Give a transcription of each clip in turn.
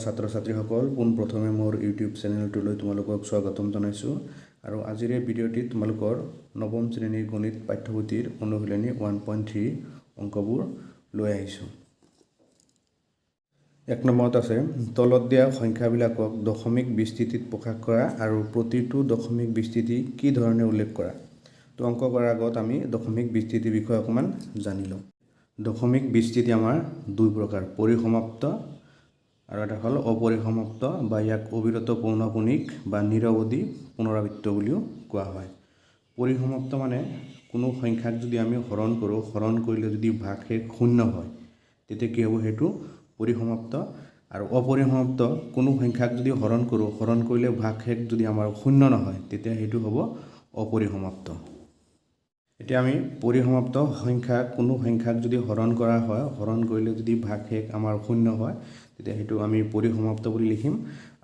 ছাত্ৰ ছাত্ৰীসকল পোনপ্ৰথমে মোৰ ইউটিউব চেনেলটোলৈ তোমালোকক স্বাগতম জনাইছোঁ আৰু আজিৰ এই ভিডিঅ'টিত তোমালোকৰ নৱম শ্ৰেণীৰ গণিত পাঠ্যপুথিৰ অনুশীলনী 1.3 অংকবোৰ লৈ আহিছোঁ। এক নম্বৰত আছে তলত দিয়া সংখ্যাবিলাকক দশমিক বিস্তৃতিত প্ৰকাশ কৰা আৰু প্ৰতিটো দশমিক বিস্তৃতি কি ধৰণে উল্লেখ কৰা। তো অংক কৰাৰ আগত আমি দশমিক বিস্তৃতিৰ বিষয়ে অকণমান জানি লওঁ। দশমিক বিস্তৃতি আমাৰ দুই প্ৰকাৰ, পৰিসমাপ্ত আৰু এটা হ'ল অপৰিসমাপ্ত বা ইয়াক অবিৰত পৌনঃপুনিক বা নিৰৱধি পুনৰাবৃত্ত বুলিও কোৱা হয়। পৰিসমাপ্ত মানে কোনো সংখ্যাক যদি আমি হৰণ কৰোঁ, হৰণ কৰিলে যদি ভাগশেষ শূন্য হয় তেতিয়া কি হ'ব, সেইটো পৰিসমাপ্ত। আৰু অপৰিসমাপ্ত কোনো সংখ্যাক যদি হৰণ কৰোঁ, হৰণ কৰিলে ভাগশেষ যদি আমাৰ শূন্য নহয় তেতিয়া সেইটো হ'ব অপৰিসমাপ্ত। এতিয়া আমি পৰিসমাপ্ত সংখ্যা কোনো সংখ্যাক যদি হৰণ কৰা হয়, হৰণ কৰিলে যদি ভাগশেষ আমাৰ শূন্য হয় তেতিয়া সেইটো আমি পৰিসমাপ্ত বুলি লিখিম।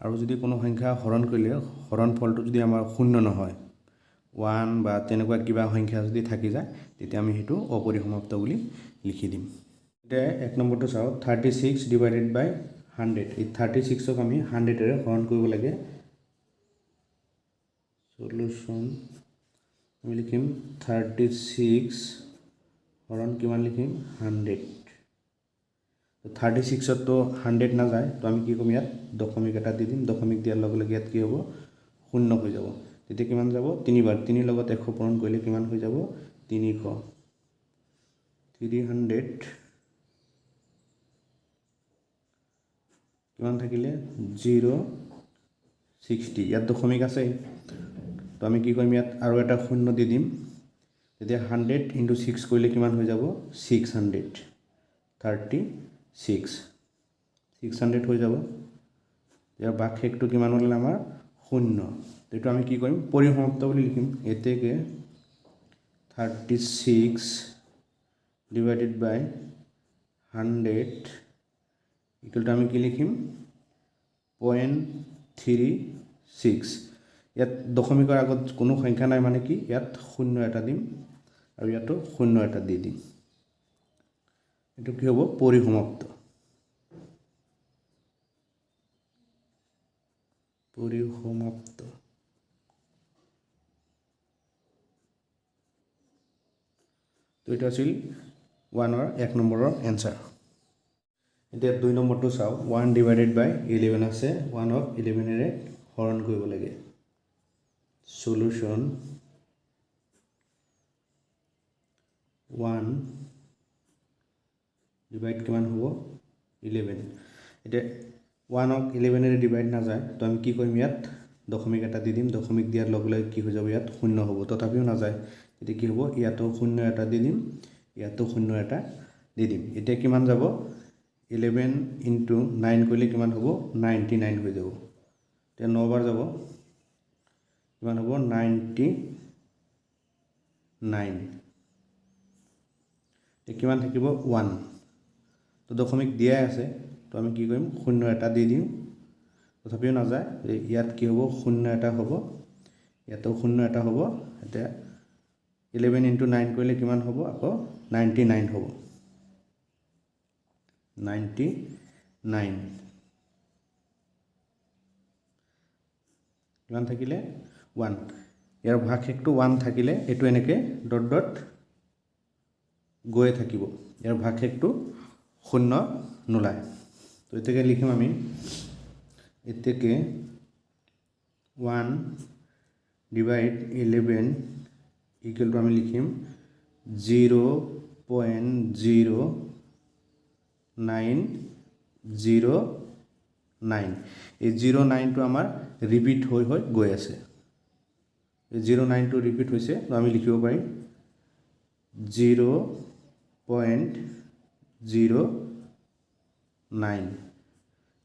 আৰু যদি কোনো সংখ্যা হৰণ কৰিলে হৰণ ফলটো যদি আমাৰ শূন্য নহয়, 1 বা তেনেকুৱা কিবা সংখ্যা যদি থাকি যায় তেতিয়া আমি সেইটো অপৰিসমাপ্ত বুলি লিখি দিম। এতিয়া এক নম্বৰটো চাওঁ, 36 ডিভাইডেড বাই 100। এই 36ক আমি 100ৰে হৰণ কৰিব লাগে। সলিউশ্যন আমি লিখিম 36 হৰণ কিমান লিখিম 100। 36তো 100 নাযায়, তো আমি কি কৰিম, ইয়াত দশমিক এটা দি দিম। দশমিক দিয়াৰ লগে লগে ইয়াত কি হ'ব, শূন্য হৈ যাব। তেতিয়া কিমান যাব, 3 বাৰ, 3 লগত 100 পূৰণ কৰিলে কিমান হৈ যাব, 300। 300 কিমান থাকিলে 060। ইয়াত দশমিক আছে, তো আমি কি কৰিম, ইয়াত আৰু এটা শূন্য দি দিম। তেতিয়া 100 × 6 কৰিলে কিমান হৈ যাব, 636 হৈ যাব। ইয়াৰ ভাগশেষটো কিমান হ'লে আমাৰ শূন্য। এইটো আমি কি কৰিম, পৰিসমাপ্ত বুলি লিখিম। এতেকে 36 ডিভাইডেড বাই 100 ইকুৱেলটো আমি কি লিখিম, 0.36। ইয়াত দশমিকৰ আগত কোনো সংখ্যা নাই মানে কি, ইয়াত শূন্য এটা দিম আৰু ইয়াতো শূন্য এটা দি দিম। এইটো কি হ'ব, পৰিসমাপ্ত। পৰিসমাপ্ত। তো এইটো আছিল 1ৰ 1 নম্বৰৰ এনচাৰ। এতিয়া 2 নম্বৰটো চাওঁ, 1 ডিভাইডেড বাই 11 আছে। 1ক 11ৰে হৰণ কৰিব লাগে। সলিউশ্যন 1 ডিভাইড কিমান হ'ব, 11। এতিয়া 1ক 11ৰে ডিভাইড নাযায়, তো আমি কি কৰিম, ইয়াত দশমিক এটা দি দিম। দশমিক দিয়াৰ লগে লগে কি হৈ যাব, ইয়াত শূন্য হ'ব। তথাপিও নাযায়, এতিয়া কি হ'ব, ইয়াতো শূন্য এটা দি দিম, ইয়াতো শূন্য এটা দি দিম। এতিয়া কিমান যাব, 11 × 9 কৰিলে কিমান হ'ব, 99 হৈ যাব। এতিয়া 9 বাৰ যাব, কিমান হ'ব, 99। এতিয়া কিমান থাকিব, 1। তো দশমিক দিয়াই আছে, তো আমি কি কৰিম, শূন্য এটা দি দিওঁ। তথাপিও নাযায়, ইয়াত কি হ'ব, শূন্য এটা হ'ব, ইয়াতো শূন্য এটা হ'ব। এতিয়া 11 × 9 কৰিলে কিমান হ'ব, আকৌ 99 হ'ব। 99 কিমান থাকিলে, 1। ইয়াৰ ভাগশেষটো 1 থাকিলে এইটো এনেকৈ ডট ডট গৈয়ে থাকিব, ইয়াৰ ভাগশেষটো শূন্য নোলায়। তো এতেকে লিখিম আমি, এতেকে 1 ডিভাইড 11 ইকুৱেলটো আমি লিখিম 0.0909। এই 09টো আমাৰ ৰিপিট হৈ হৈ গৈ আছে। এই 09টো ৰিপিট হৈছে, তো আমি লিখিব পাৰিম 0.09।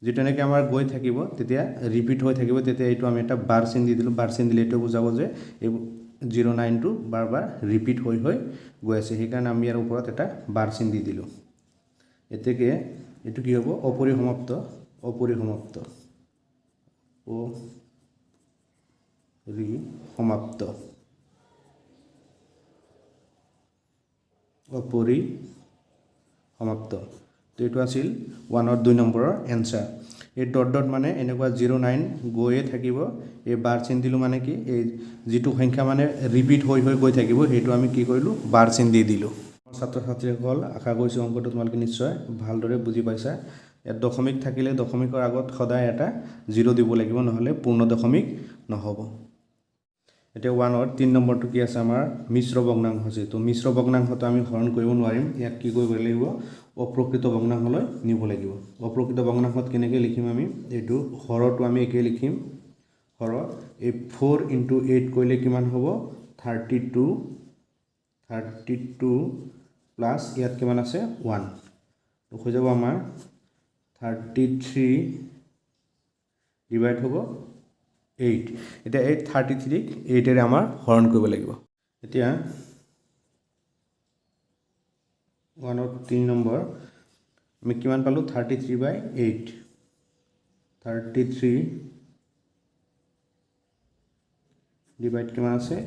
যিটো এনেকৈ আমাৰ গৈ থাকিব তেতিয়া ৰিপিট হৈ থাকিব, তেতিয়া এইটো আমি এটা বাৰ চিন দি দিলোঁ। বাৰ চিন দিলে এইটো বুজাব যে এই 09টো বাৰ বাৰ ৰিপিট হৈ হৈ গৈ আছে, সেইকাৰণে আমি ইয়াৰ ওপৰত এটা বাৰ চিন দি দিলোঁ। এতেকে এইটো কি হ'ব, অপৰিসমাপ্ত। অপৰিসমাপ্ত অপৰিসমাপ্ত। তো এইটো আছিল 1ৰ 2 নম্বৰৰ এনচাৰ। এই ডট ডট মানে এনেকুৱা 09 গৈয়ে থাকিব এই বাৰ চিন দিলোঁ মানে কি এই যিটো সংখ্যা মানে ৰিপিট হৈ গৈ থাকিব সেইটো আমি কি কৰিলোঁ বাৰ চিন দি দিলোঁ ছাত্ৰ ছাত্ৰীসকল আশা কৰিছোঁ অংকটো তোমালোকে নিশ্চয় ভালদৰে বুজি পাইছা ইয়াত দশমিক থাকিলে দশমিকৰ আগত সদায় এটা 0 দিব লাগিব নহ'লে পূৰ্ণ দশমিক নহ'ব এতিয়া 1ৰ 3 নম্বৰটো কি আছে আমাৰ মিশ্ৰ ভগ্নাংশ আছে তো মিশ্ৰ ভগ্নাংশটো আমি হৰণ কৰিব নোৱাৰিম ইয়াক কি কৰিব লাগিব অপ্ৰকৃত ভগ্নাংশলৈ নিব লাগিব অপ্ৰকৃত ভগ্নাংশত কেনেকৈ লিখিম আমি এইটো হৰটো আমি একে লিখিম হৰ এই 4 * 8 কৰিলে কিমান হ'ব 32 প্লাছ ইয়াত কিমান আছে 1 তো হৈ যাব আমাৰ 33 ডিভাইড হ'ব 8 এতিয়া এই 33 ক 8 এৰে আমাৰ হৰণ কৰিব লাগিব এতিয়া 1ৰ 3 নম্বৰ আমি কিমান পালোঁ 33/8 33 ডিভাইড কিমান আছে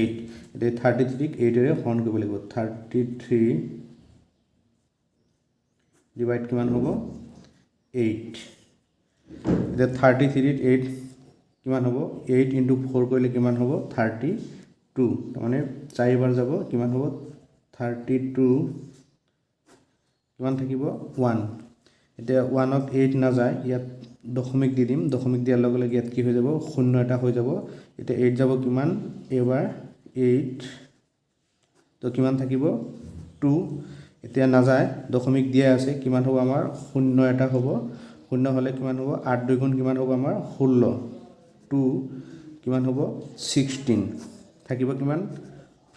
8 এতিয়া 33 ক 8 এৰে হৰণ কৰিব লাগিব 33 ডিভাইড কিমান হ'ব 8 এতিয়া 33 ত 8 কিমান হ'ব 8 * 4 কৰিলে কিমান হ'ব 32 মানে 4 বাৰ যাব কিমান হ'ব 32 কিমান থাকিব 1 এতিয়া 1ক 8 নাযায় ইয়াত দশমিক দি দিম দশমিক দিয়াৰ লগে লগে ইয়াত কি হৈ যাব 0 এটা হৈ যাব এতিয়া 8 যাব কিমান এবাৰ 8 তো কিমান থাকিব 2 এতিয়া নাযায় দশমিক দিয়া আছে কিমান হ'ব আমাৰ 0 এটা হ'ব 0 হ'লে কিমান হ'ব 8 2 গুণ কিমান হ'ব আমাৰ 16 2 কিমান হ'ব 16 থাকিব কিমান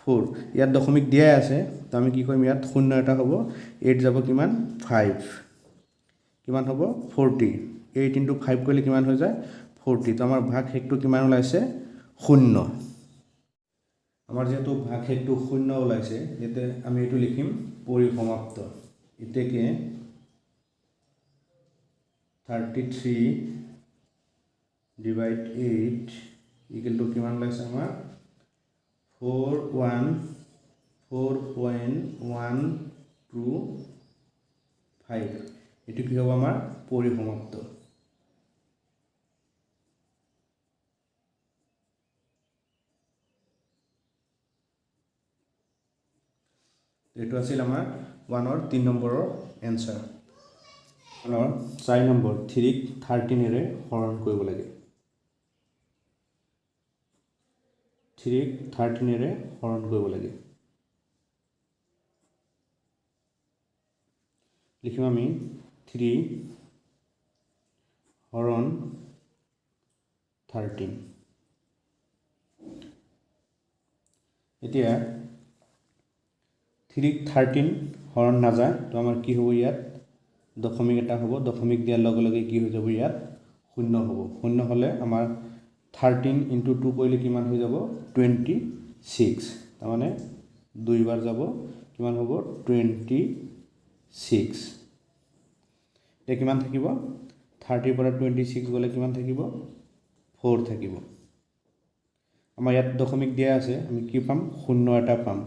4 ইয়াত দশমিক দিয়াই আছে তো আমি কি কৰিম ইয়াত 0 এটা হ'ব 8 যাব কিমান 5 কিমান হ'ব 40 8 * 5 কৰিলে কিমান হৈ যায় 40 তো আমাৰ ভাগশেষটো কিমান ওলাইছে 0 আমাৰ যেহেতু ভাগশেষটো 0 ওলাইছে ইয়াতে আমি এইটো লিখিম পৰিসমাপ্ত এতেকে 33 ডিভাইড 8 ইকুৱেল টু কিমান ওলাইছে আমাৰ 4.125 এটো কি হ'ব আমাৰ পৰিসমাপ্ত এইটো আছিল আমাৰ 1ৰ 3 নম্বৰৰ এনসাৰ 1ৰ 4 নম্বৰ 3 ক 13 এৰে হৰণ কৰিব লাগে 3 ক 13 এৰে হৰণ কৰিব লাগে লিখিম আমি 3 হৰণ 13 এতিয়া 3 ক 13 হৰণ নাযায় তো আমাৰ কি হ'ব ইয়াত দশমিক এটা হ'ব দশমিক দিয়াৰ লগে লগে কি হৈ যাব ইয়াত 0 হ'ব 0 হ'লে আমাৰ 13 * 2 কৰিলে কিমান হৈ যাব 26 তাৰ মানে 2 বাৰ যাব কিমান হ'ব 26 এতিয়া কিমান থাকিব 30 পৰা 26 গ'লে কিমান থাকিব 4 থাকিব আমাৰ ইয়াত দশমিক দিয়া আছে আমি কি পাম 0 এটা পাম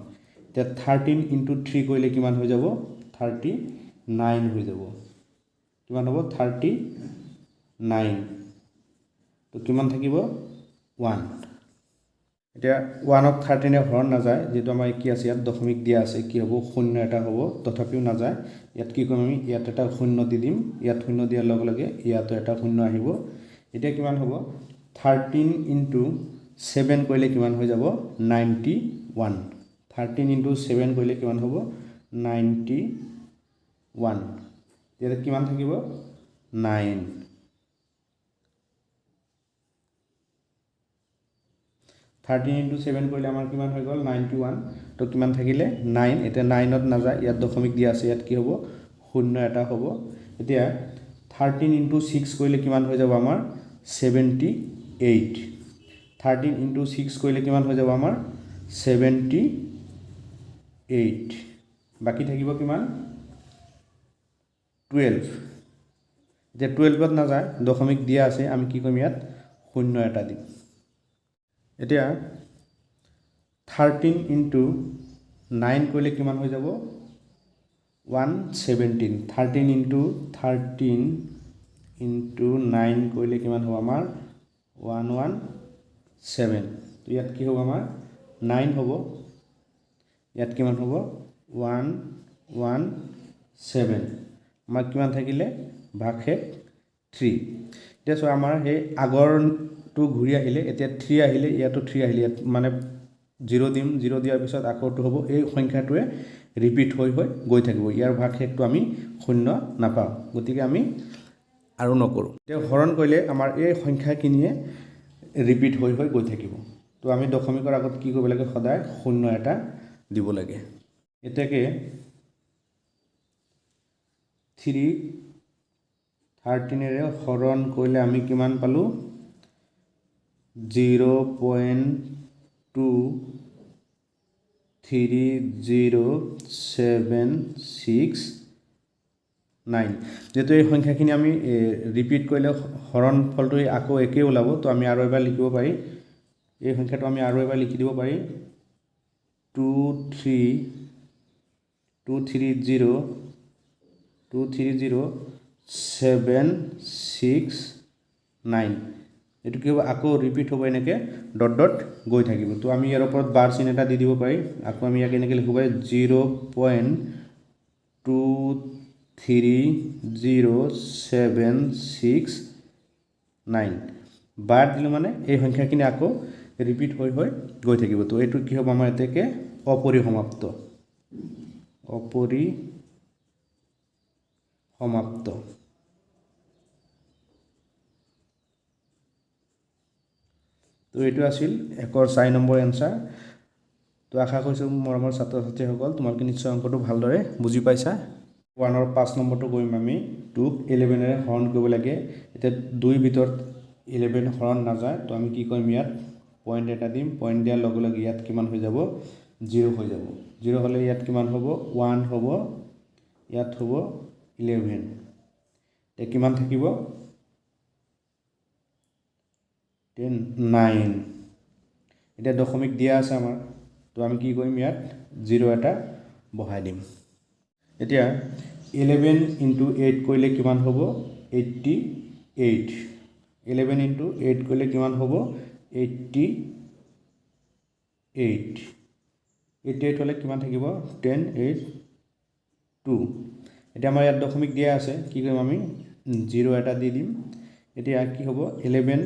এতিয়া 13 * 3 কৰিলে কিমান হৈ যাব 39 হৈ যাব কিমান হ'ব 39 তো কিমান থাকিব 1 এতিয়া 1ক 13 এ হৰণ নাযায় যেটো আমাৰ কি আছে ইয়াত দশমিক দিয়া আছে কি হ'ব 0 এটা হ'ব তথাপিও নাযায় ইয়াত কি কৰিম আমি ইয়াত এটা 0 দি দিম ইয়াত 0 দিয়াৰ লগে লগে ইয়াত এটা 0 আহিব এতিয়া কিমান হ'ব 13 * 7 কৰিলে কিমান হৈ যাব 91 13 * 7 কৰিলে কিমান হ'ব 91 ইয়াত কিমান থাকিব 9 13 * 7 কৰিলে আমাৰ কিমান হৈ গ'ল 91 তো কিমান থাকিলে 9 এতিয়া 9ত নাযায় ইয়াত দশমিক দিয়া আছে ইয়াত কি হ'ব 0 এটা হ'ব এতিয়া 13 * 6 কৰিলে কিমান হৈ যাব আমাৰ 78 13 * 6 কৰিলে কিমান হৈ যাব আমাৰ 78 বাকি থাকিব কিমান 12 যে 12ত নাযায় দশমিক দিয়া আছে আমি কি কৰিম ইয়াত 0 এটা দিম এতিয়া 13 * 9 কৰিলে কিমান হৈ যাব 117 13 * 13 ইনটু 9 কৰিলে কিমান হ'ব আমাৰ 117 তো ইয়াত কি হ'ব আমাৰ 9 হ'ব ইয়াত কিমান হ'ব 117 আমাৰ কিমান থাকিলে ভাগশেষ 3 এতিয়া চোৱা আমাৰ সেই আগৰটো ঘূৰি আহিলে এতিয়া 3 আহিলে ইয়াতো 3 আহিলে ইয়াত মানে 0 দিম 0 দিয়াৰ পিছত আকৌটো হ'ব এই সংখ্যাটোৱে ৰিপিট হৈ গৈ থাকিব ইয়াৰ ভাগশেষটো আমি শূন্য নাপাওঁ গতিকে আমি আৰু নকৰোঁ এতিয়া হৰণ কৰিলে আমাৰ এই সংখ্যাখিনিয়ে ৰিপিট হৈ গৈ থাকিব তো আমি দশমিকৰ আগত কি কৰিব লাগে সদায় শূন্য এটা দিব লাগে এতেকে 313 এৰে হৰণ কৰিলে আমি কিমান পালো 0.23076 যেহেতু এই সংখ্যাখিনি আমি ৰিপিট কৰিলে হৰণ ফলটো আকৌ একেই ওলাব তো আমি আৰু এবাৰ লিখিব পাৰি এই সংখ্যাটো আমি আৰু এবাৰ লিখি দিব পাৰি 230769 এইটো কি হ'ব আকৌ ৰিপিট হ'ব এনেকৈ ডট ডট গৈ থাকিব তো আমি ইয়াৰ ওপৰত বাৰ চিন এটা দি দিব পাৰি আকৌ আমি ইয়াক এনেকৈ লিখিব পাৰি 0.2307669 বাৰ দিলোঁ মানে এই সংখ্যাখিনি আকৌ ৰিপিট হৈ গৈ থাকিব তো এইটো কি হ'ব আমাৰ এতেকে অপৰিসমাপ্ত তো এইটো আছিল 1/4 নম্বৰ এনসাৰ তো আশা কৰিছোঁ মৰমৰ ছাত্ৰ ছাত্ৰীসকল তোমালোকে নিশ্চয় অংকটো ভালদৰে বুজি পাইছা 1ৰ 5 নম্বৰটো কৰিম আমি 2ক 11 এৰে হৰণ কৰিব লাগে এতিয়া 2 ভিতৰত 11 হৰণ নাযায় তো আমি কি কৰিম ইয়াত পইণ্ট এটা দিম পইণ্ট দিয়াৰ লগে লগে ইয়াত কিমান হৈ যাব 0 হৈ যাব 0 হ'লে ইয়াত কিমান হ'ব 1 হ'ব ইয়াত হ'ব 11 তে কিমান থাকিব 9 এতিয়া দশমিক দিয়া আছে আমাৰ তো আমি কি কৰিম ইয়াত 0 এটা বহাই দিম এতিয়া 11 * 8 কৰিলে কিমান হ'ব 88 11 * 8 কৰিলে কিমান হ'ব 88 হ'লে কিমান থাকিব 1082 এতিয়া আমাৰ ইয়াত দশমিক দিয়া আছে কি কৰিম আমি 0 এটা দি দিম এতিয়া কি হ'ব 11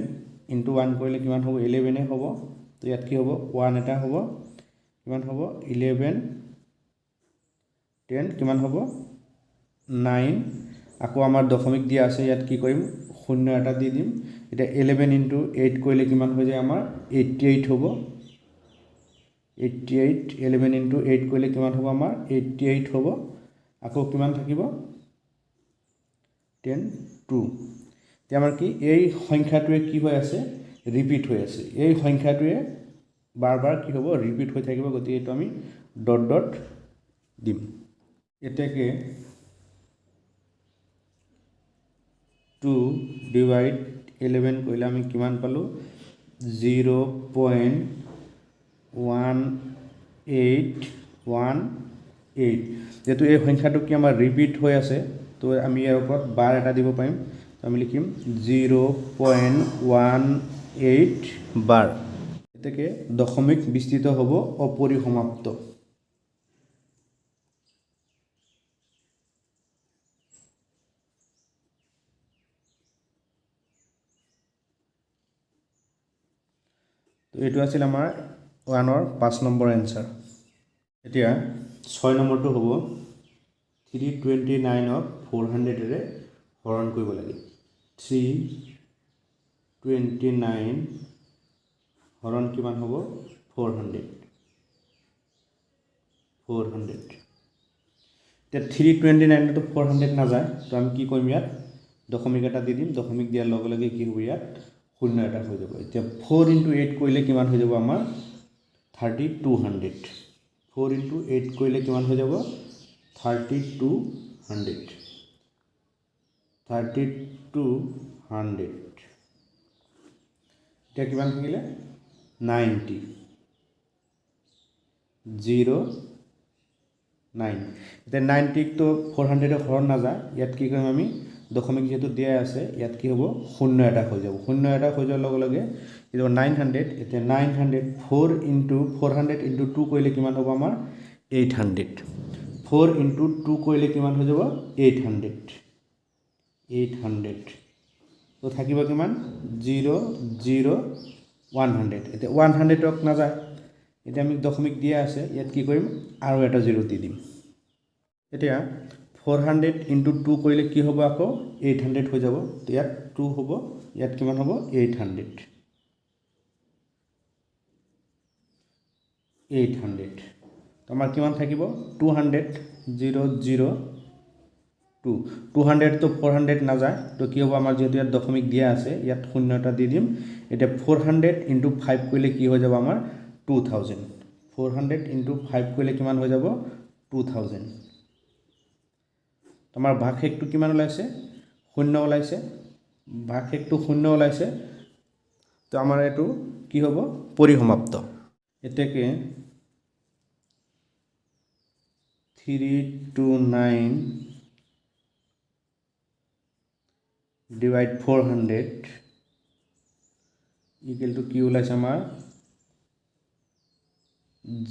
* 1 কৰিলে কিমান হ'ব 11 হ'ব তো ইয়াত কি হ'ব 1 এটা হ'ব কিমান হ'ব 11 10 কিমান হ'ব 9 আকৌ আমাৰ দশমিক দিয়া আছে ইয়াত কি কৰিম শূন্য এটা দি দিম এতিয়া 11 * 8 কৰিলে কিমান হৈ যায় আমাৰ 88 হ'ব 88 11 * 8 কৰিলে কিমান হ'ব আমাৰ 88 হ'ব আকৌ কিমান থাকিব 102 এতিয়া আমাৰ কি এই সংখ্যাটোৱে কি হৈ আছে ৰিপিট হৈ আছে এই সংখ্যাটোৱে বাৰ বাৰ কি হ'ব ৰিপিট হৈ থাকিব গতিকে এইটো আমি ডট ডট দিম এতেকে 2/11 কৰিলে আমি কিমান পালোঁ 0.1818 যেহেতু এই সংখ্যাটো কি আমাৰ ৰিপিট হৈ আছে তো আমি ইয়াৰ ওপৰত বাৰ এটা দিব পাৰিম তো আমি লিখিম 0.18 বাৰ এতেকে দশমিক বিস্তৃত হ'ব অপৰিসমাপ্ত তো এইটো আছিল আমাৰ 1ৰ 5 নম্বৰ এনসাৰ এতিয়া 6 নম্বৰটো হ'ব 329ক 400 এৰে হৰণ কৰিব লাগে 329 হৰণ কিমান হ'ব 400 এতিয়া 329 তো 400 নাযায় তো আমি কি কৰিম ইয়াত দশমিক এটা দি দিম দশমিক দিয়াৰ লগে লগে কি হ'ব ইয়াত শূন্য এটা হৈ যাব এতিয়া 4 * 8 কৰিলে কিমান হৈ যাব আমাৰ 3200 4 * 8 কৰিলে কিমান হৈ যাব 3200 এতিয়া কিমান থাকিলে 90 09 এতিয়া 90 তো 400 হৰণ নাযায় ইয়াত কি কৰিম আমি দশমিক যেহেতু দিয়া আছে ইয়াত কি হ'ব শূন্য এটা হৈ যাব শূন্য এটা হৈ যোৱাৰ লগে লগে কি হ'ব 900 এতিয়া 900 4 ইনটু 400 ইনটু 2 কৰিলে কিমান হ'ব আমাৰ 800 4 ইনটু 2 কৰিলে কিমান হৈ যাব 800 তো থাকিব কিমান 0 0 100 এতিয়া 100ক নাযায় এতিয়া আমি দশমিক দিয়া আছে ইয়াত কি কৰিম আৰু এটা 0 দি দিম এতিয়া 400 ইনটু 2 কৰিলে কি হ'ব আকৌ 800 হৈ যাব তো ইয়াত 2 হ'ব ইয়াত কিমান হ'ব 800 তো আমাৰ কিমান থাকিব 200 0 0 2 200 তো 400 নাযায় তো কি হ'ব আমাৰ যেহেতু ইয়াত দশমিক দিয়া আছে ইয়াত শূন্য এটা দি দিম এতিয়া 400 ইনটু 5 কৰিলে কি হৈ যাব আমাৰ 2000 400 ইনটু 5 কৰিলে কিমান হৈ যাব 2000 তোমাৰ ভাগশেষটো কিমান ওলাইছে শূন্য ওলাইছে ভাগশেষটো শূন্য ওলাইছে তো আমাৰ এটো কি হ'ব পৰিসমাপ্ত এতেকে 329 divide 400 equal to কি ওলাইছে আমাৰ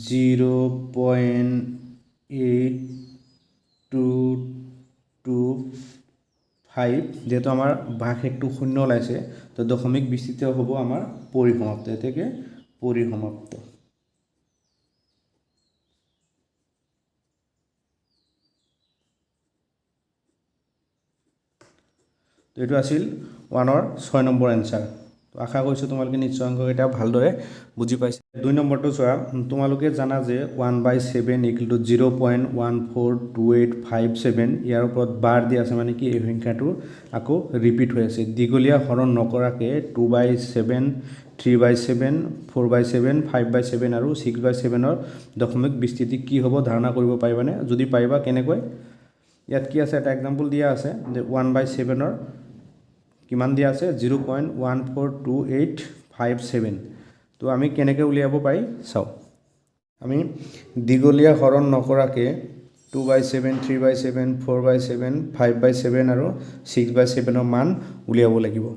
0.8225 যেহেতু আমাৰ ভাগশেষটো শূন্য ওলাইছে তো দশমিক বিস্তৃত হ'ব আমাৰ পৰিসমাপ্ত এতেকে পৰিসমাপ্ত তো এটো আছিল 1ৰ 6 নম্বৰ এনসাৰ তো আশা কৰিছো তোমালোকে নিশ্চয় অংককেইটা ভালদৰে বুজি পাইছে 2 নম্বৰটো চোৱা তোমালোকে জানা যে 1/7 = 0.142857 ইয়াৰ ওপৰত বাৰ দি আছে মানে কি এই সংখ্যাটো আকৌ ৰিপিট হৈ আছে দীঘলীয়া হৰণ নকৰাকে 2/7 3/7 4/7 5/7 আৰু 6/7 ৰ দশমিক বিস্তৃতি কি হ'ব ধাৰণা কৰিব পাৰিবানে যদি পাৰিবা কেনেকৈ ইয়াত কি আছে এটা एग्जांपल দিয়া আছে যে 1/7 ৰ কিমান দিয়া আছে 0.142857 তো আমি কেনেকৈ উলিয়াব পাৰি চাও আমি দীঘলীয়া হৰণ নকৰাকে 2/7 3/7 4/7 5/7 আৰু 6/7 ৰ মান উলিয়াব লাগিব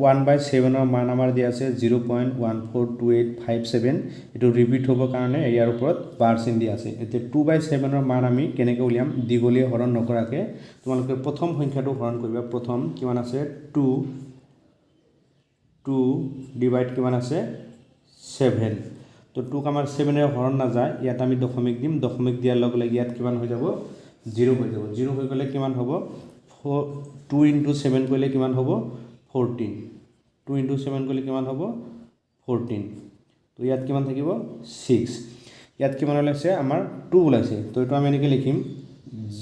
1/7 ৰ মান আমাৰ দিয়া আছে 0.142857 এটো ৰিপিট হ'ব কাৰণে ইয়াৰ ওপৰত পাৰচেন্ট দিয়া আছে এতিয়া 2/7 ৰ মান আমি কেনেকৈ উলিয়াম দীঘলীয়া হৰণ নকৰাকে তোমালোকে প্ৰথম সংখ্যাটো হৰণ কৰিবা প্ৰথম কিমান আছে 2 ডিভাইড কিমান আছে 7 তো 2 আমাৰ 7 এৰ হৰণ না যায় ইয়াত আমি দশমিক দিম দশমিক দিয়াৰ লগে লগে ইয়াত কিমান হৈ যাব 0 হৈ যাব 0 হৈ গলে কিমান হ'ব 2 * 7 কৰিলে কিমান হ'ব 14 2 * 7 কৰিলে কিমান হ'ব 14 তো ইয়াত কিমান থাকিব 6 ইয়াত কিমান ওলাইছে আমাৰ 2 ওলাইছে তো এটো আমি এনেকৈ লিখিম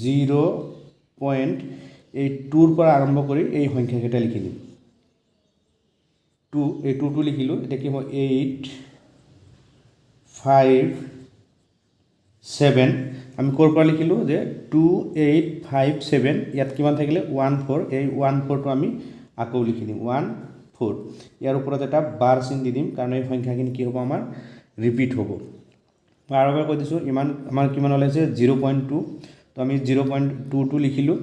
0.82 ৰ পৰা আৰম্ভ কৰি এই সংখ্যাকেইটা লিখি দিম 2 এই 2 লিখিলো এটা কি হয় 8 5 7 আমি কোৰ পৰা লিখিলো যে 2857 ইয়াত কিমান থাকিলে 14 এই 14 টো আমি আকৌ লিখি দিম 14 ইয়াৰ ওপৰত এটা বাৰ চিন দি দিম কাৰণ এই সংখ্যাখিনি কি হ'ব আমাৰ ৰিপিট হ'ব বাৰবাৰ কৈ দিছো ইমান আমাৰ কিমান ওলাইছে 0.2 তো আমি 0.22 লিখিলো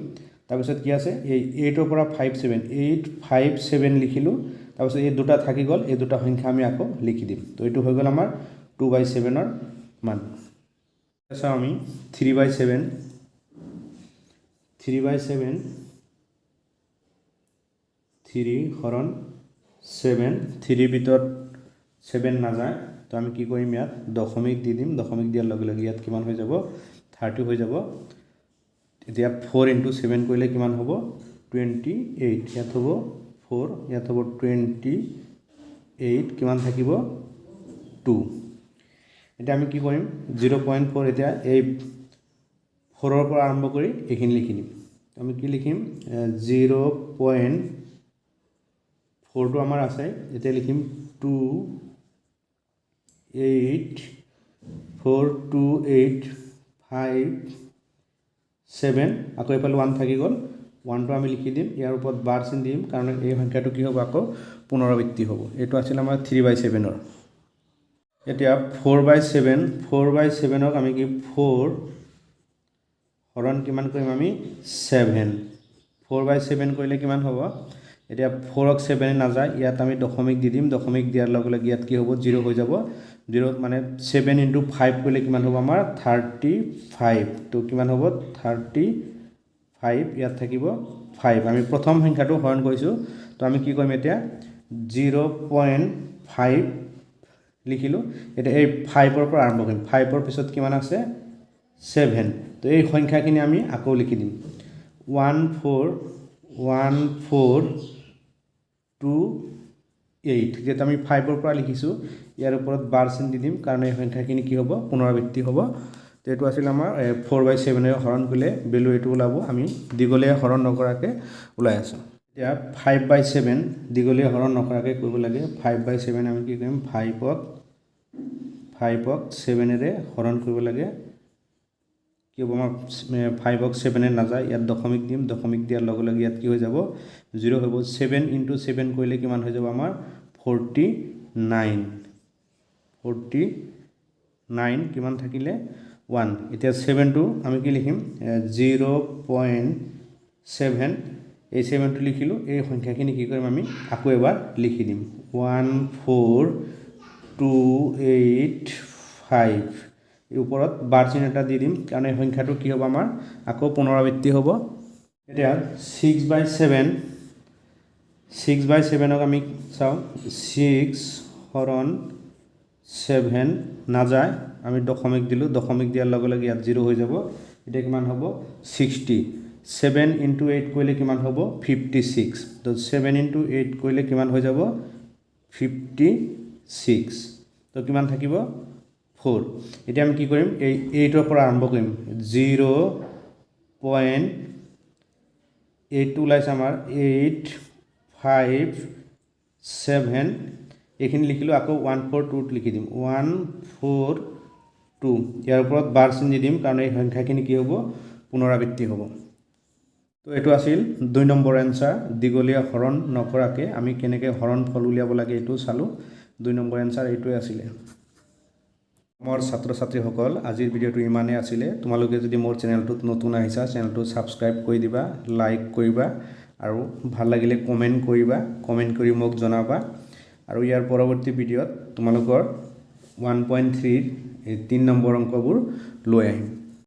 তাৰ পিছত কি আছে এই 8 ৰ পৰা 857 লিখিলো তাৰ পিছত এই দুটা থাকি গল এই দুটা সংখ্যা আমি আকৌ লিখি দিম তো এটো হৈ গল আমাৰ 2/7 ৰ মান আছে আমি 3/7 3 হৰণ 7 3 ভিতৰত 7 না যায় তো আমি কি কৰিম ইয়াত দশমিক দি দিম দশমিক দিয়াৰ লগে লগে ইয়াত কিমান হৈ যাব 30 হৈ যাব এতিয়া 4 * 7 কৰিলে কিমান হ'ব 28 ইয়াত হ'ব 4 ইয়াত হ'ব 28 কিমান থাকিব 2 এটা আমি কি কৰিম 0.4 এটা এই 4 ৰ পৰা আৰম্ভ কৰি এইখিনি লিখি দিম আমি কি লিখিম 0.4 টো আমাৰ আছে এটা লিখিম 284285 আকৌ এফালে 1 থাকি গল 1 টো আমি লিখি দিম ইয়াৰ ওপৰত বাৰ চিন দিম কাৰণ এই সংখ্যাটো কি হ'ব আকৌ পুনৰাবৃত্তি হ'ব এটো আছিল আমাৰ 3/7 ৰ এতিয়া 4/7 ক আমি কি 4 হৰণ কিমান কৰিম আমি 7 4/7 কৰিলে কিমান হ'ব এতিয়া 4ক 7 নাযায় ইয়াত আমি দশমিক দি দিম দশমিক দিয়াৰ লগে লগে ইয়াত কি হ'ব 0 হৈ যাব 0 মানে 7 * 5 কৰিলে কিমান হ'ব আমাৰ 35 তো কিমান হ'ব 35 ইয়াত থাকিব 5 আমি প্ৰথম সংখ্যাটো হৰণ কৰিছো তো আমি কি কৰিম এতিয়া 0.5 লিখিলো এটা এই 5 ৰ পৰা আৰম্ভ কৰিম 5 ৰ পিছত কিমান আছে 7 তো এই সংখ্যাখিনি আমি আকৌ লিখি দিম 1428 যেটা আমি 5 ৰ পৰা লিখিছো ইয়াৰ ওপৰত বাৰ চিন দি দিম কাৰণ এই সংখ্যাখিনি কি হ'ব পুনৰাবৃত্তি হ'ব তো এটো আছিল আমাৰ 4/7 এৰ হৰণ কৰিলে ভ্যালু এটো ওলাব আমি দীঘলীয়া হৰণ নকৰাকে ওলাই আছো এতিয়া 5/7 দীঘলীয়া হৰণ নকৰাকে কৰিব লাগে 5/7 আমি কি কৰিম 5ক 7 এৰে হৰণ কৰিব লাগে কি হ'ব আমাৰ 5ক 7 এ নাযায় ইয়াত দশমিক দিম দশমিক দিয়াৰ লগে লগে ইয়াত কি হৈ যাব 0 হ'ব 7 * 7 কৰিলে কিমান হৈ যাব আমাৰ 49 কিমান থাকিলে 1 এতিয়া 7 টো আমি কি লিখিম 0.7 এই 7 টো লিখিলো এই সংখ্যাখিনি কি কৰিম আমি আকৌ এবাৰ লিখি দিম 14285 এই ওপৰত বাৰ চিন এটা দি দিম কাৰণ এই সংখ্যাটো কি হ'ব আমাৰ আকৌ পুনৰাবৃত্তি হ'ব এতিয়া 6/7 ক আমি চাও 6 হৰণ 7 নাযায় আমি দশমিক দিলো দশমিক দিয়াৰ লগে লগে ইয়াত 0 হৈ যাব এটা কিমান হ'ব 60 7 * 8 কৰিলে কিমান হ'ব 56 তো 7 * 8 কৰিলে কিমান হৈ যাব 56 তো কিমান থাকিব 4 এতিয়া আমি কি কৰিম এই 8 ৰ পৰা আৰম্ভ কৰিম 0.8 ওলাইছে আমাৰ 857 এইখিনি লিখিলো আকৌ 142 লিখি দিম 142 ইয়াৰ ওপৰত বাৰ চিন দি দিম কাৰণ এই সংখ্যাখিনি কি হ'ব পুনৰাবৃত্তি হ'ব তো এটো আছিল 2 নম্বৰ এনসাৰ দীঘলীয়া হৰণ নকৰাকে আমি কেনেকৈ হৰণ ফল উলিয়াব লাগে এটো চালো 2 নম্বৰ এনসাৰ এটোই আছিল মোৰ ছাত্ৰ ছাত্ৰীসকল আজিৰ ভিডিওটো ইমানেই আছিল তোমালোকে যদি মোৰ চেনেলটোত নতুন আহিছা চেনেলটো সাবস্ক্ৰাইব কৰি দিবা লাইক কৰিবা আৰু ভাল লাগিলে কমেন্ট কৰিবা কমেন্ট কৰি মোক জনাবা আৰু ইয়াৰ পৰৱৰ্তী ভিডিওত তোমালোকৰ 1.3 3 নম্বৰ অংকবোৰ লৈ আহিম